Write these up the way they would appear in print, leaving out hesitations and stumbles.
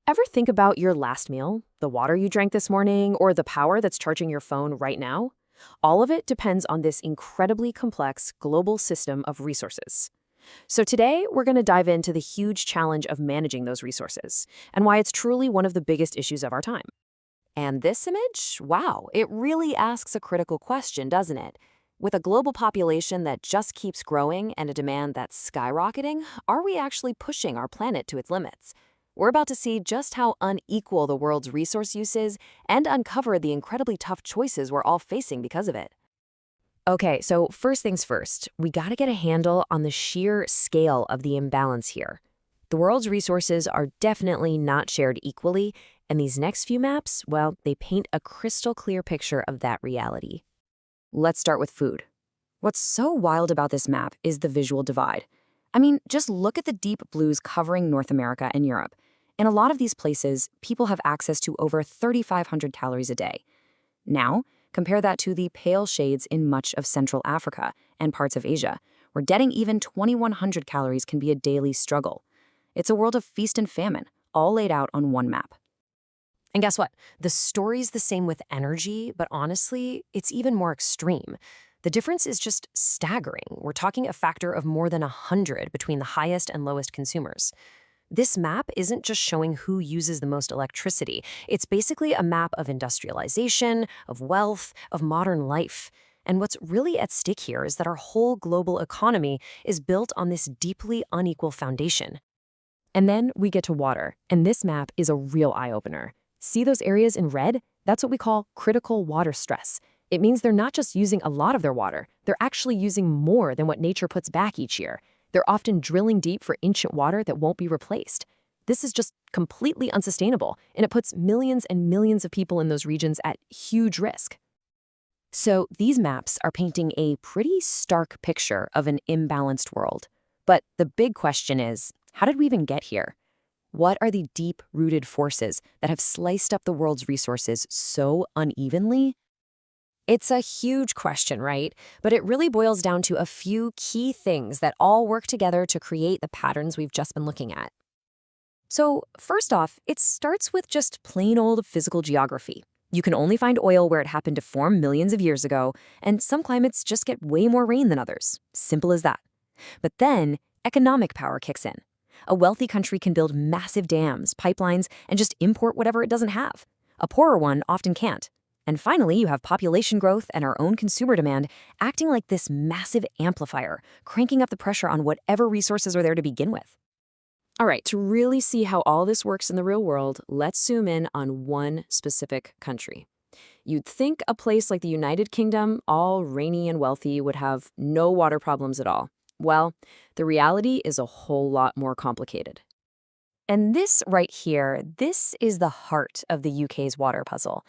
Ever think about your last meal, the water you drank this morning, or the power that's charging your phone right now? All of it depends on this incredibly complex global system of resources. So today, we're going to dive into the huge challenge of managing those resources and why it's truly one of the biggest issues of our time. And this image? Wow, it really asks a critical question, doesn't it? With a global population that just keeps growing and a demand that's skyrocketing, are we actually pushing our planet to its limits? We're about to see just how unequal the world's resource use is and uncover the incredibly tough choices we're all facing because of it. Okay, so first things first, we got to get a handle on the sheer scale of the imbalance here. The world's resources are definitely not shared equally, and these next few maps, well, they paint a crystal clear picture of that reality. Let's start with food. What's so wild about this map is the visual divide. I mean, just look at the deep blues covering North America and Europe. In a lot of these places, people have access to over 3,500 calories a day. Now, compare that to the pale shades in much of Central Africa and parts of Asia, where getting even 2,100 calories can be a daily struggle. It's a world of feast and famine, all laid out on one map. And guess what? The story's the same with energy, but honestly, it's even more extreme. The difference is just staggering. We're talking a factor of more than 100 between the highest and lowest consumers. This map isn't just showing who uses the most electricity. It's basically a map of industrialization, of wealth, of modern life. And what's really at stake here is that our whole global economy is built on this deeply unequal foundation. And then we get to water, and this map is a real eye-opener. See those areas in red? That's what we call critical water stress. It means they're not just using a lot of their water, they're actually using more than what nature puts back each year. They're often drilling deep for ancient water that won't be replaced. This is just completely unsustainable, and it puts millions and millions of people in those regions at huge risk. So these maps are painting a pretty stark picture of an imbalanced world. But the big question is, how did we even get here? What are the deep-rooted forces that have sliced up the world's resources so unevenly? It's a huge question, right? But it really boils down to a few key things that all work together to create the patterns we've just been looking at. So first off, it starts with just plain old physical geography. You can only find oil where it happened to form millions of years ago, and some climates just get way more rain than others. Simple as that. But then, economic power kicks in. A wealthy country can build massive dams, pipelines, and just import whatever it doesn't have. A poorer one often can't. And finally, you have population growth and our own consumer demand acting like this massive amplifier, cranking up the pressure on whatever resources are there to begin with. All right, to really see how all this works in the real world, let's zoom in on one specific country. You'd think a place like the United Kingdom, all rainy and wealthy, would have no water problems at all. Well, the reality is a whole lot more complicated. And this right here, this is the heart of the UK's water puzzle.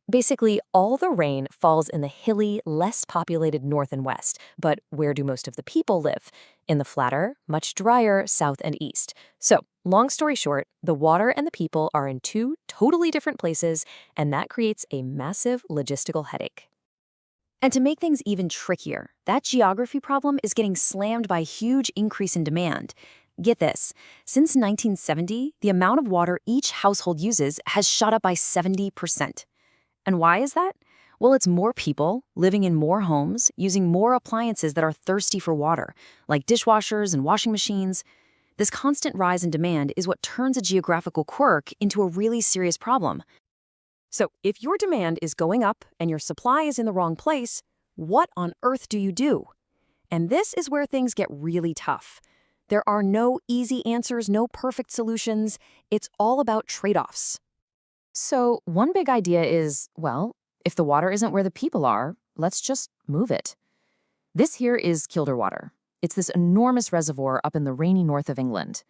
Basically, all the rain falls in the hilly, less populated north and west. But where do most of the people live? In the flatter, much drier south and east. So, long story short, the water and the people are in two totally different places, and that creates a massive logistical headache. And to make things even trickier, that geography problem is getting slammed by a huge increase in demand. Get this, since 1970, the amount of water each household uses has shot up by 70%. And why is that? Well, it's more people living in more homes, using more appliances that are thirsty for water, like dishwashers and washing machines. This constant rise in demand is what turns a geographical quirk into a really serious problem. So if your demand is going up and your supply is in the wrong place, what on earth do you do? And this is where things get really tough. There are no easy answers, no perfect solutions. It's all about trade-offs. So one big idea is, well, if the water isn't where the people are, let's just move it. This here is Kielder water. It's this enormous reservoir up in the rainy north of England.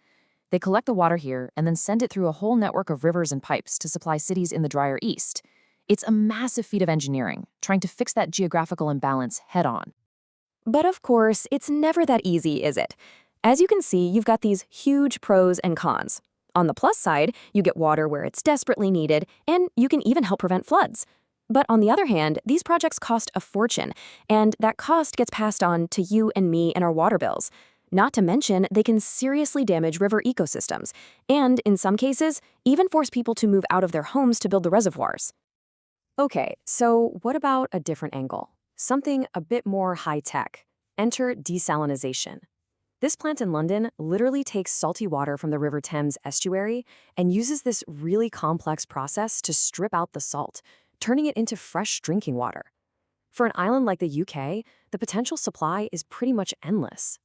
They collect the water here and then send it through a whole network of rivers and pipes to supply cities in the drier east. It's a massive feat of engineering, trying to fix that geographical imbalance head-on. But of course, it's never that easy, is it? As you can see, you've got these huge pros and cons. On the plus side, you get water where it's desperately needed, and you can even help prevent floods. But on the other hand, these projects cost a fortune, and that cost gets passed on to you and me and our water bills. Not to mention, they can seriously damage river ecosystems, and in some cases, even force people to move out of their homes to build the reservoirs. Okay, so what about a different angle? Something a bit more high-tech. Enter desalination. This plant in London literally takes salty water from the River Thames estuary and uses this really complex process to strip out the salt, turning it into fresh drinking water. For an island like the UK, the potential supply is pretty much endless.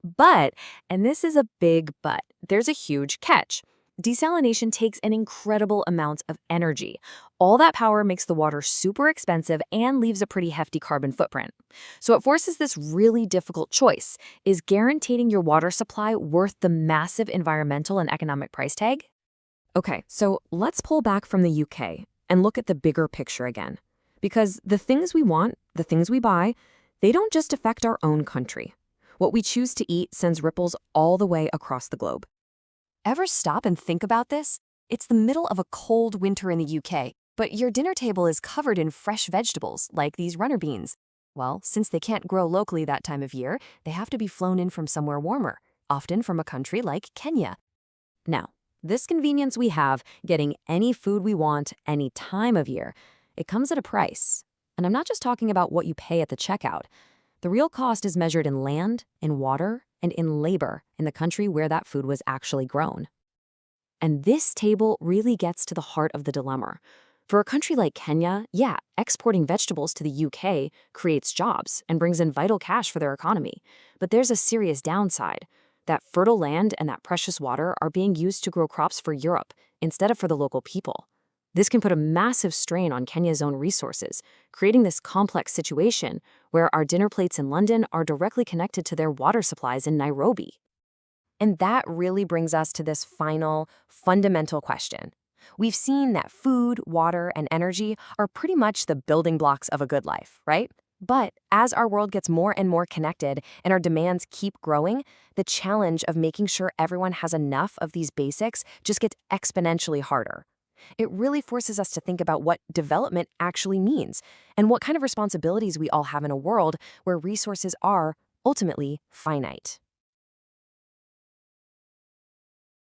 But, and this is a big but, there's a huge catch. Desalination takes an incredible amount of energy. All that power makes the water super expensive and leaves a pretty hefty carbon footprint. So it forces this really difficult choice. Is guaranteeing your water supply worth the massive environmental and economic price tag? Okay, so let's pull back from the UK and look at the bigger picture again. Because the things we want, the things we buy, they don't just affect our own country. What we choose to eat sends ripples all the way across the globe. Ever stop and think about this? It's the middle of a cold winter in the UK, but your dinner table is covered in fresh vegetables, like these runner beans. Well, since they can't grow locally that time of year, they have to be flown in from somewhere warmer, often from a country like Kenya. Now, this convenience we have, getting any food we want any time of year, it comes at a price. And I'm not just talking about what you pay at the checkout. The real cost is measured in land, in water, and in labor in the country where that food was actually grown. And this table really gets to the heart of the dilemma. For a country like Kenya, yeah, exporting vegetables to the UK creates jobs and brings in vital cash for their economy. But there's a serious downside. That fertile land and that precious water are being used to grow crops for Europe instead of for the local people. This can put a massive strain on Kenya's own resources, creating this complex situation where our dinner plates in London are directly connected to their water supplies in Nairobi. And that really brings us to this final, fundamental question. We've seen that food, water, and energy are pretty much the building blocks of a good life, right? But as our world gets more and more connected and our demands keep growing, the challenge of making sure everyone has enough of these basics just gets exponentially harder. It really forces us to think about what development actually means and what kind of responsibilities we all have in a world where resources are ultimately finite.